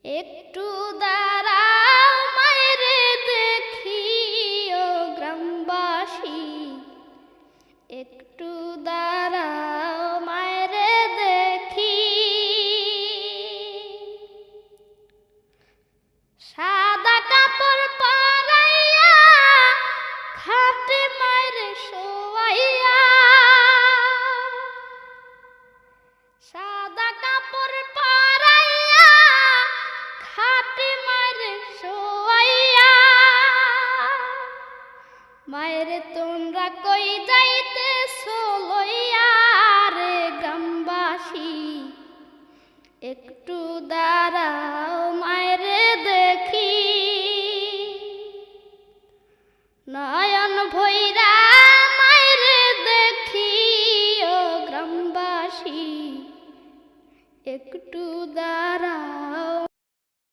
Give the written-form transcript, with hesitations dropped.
একটু দাঁড়াও মায়েরে দেখি ও গ্রামবাসী, একটু দাঁড়াও মায়েরে দেখি। সাদা কাপড় পরাইয়া খাটে মায়েরে শোয়াইয়া, সাদা কাপড় পরাইয়া খাটে মায়েরে শোয়াইয়া। মায়েরে তোমরা কই যাই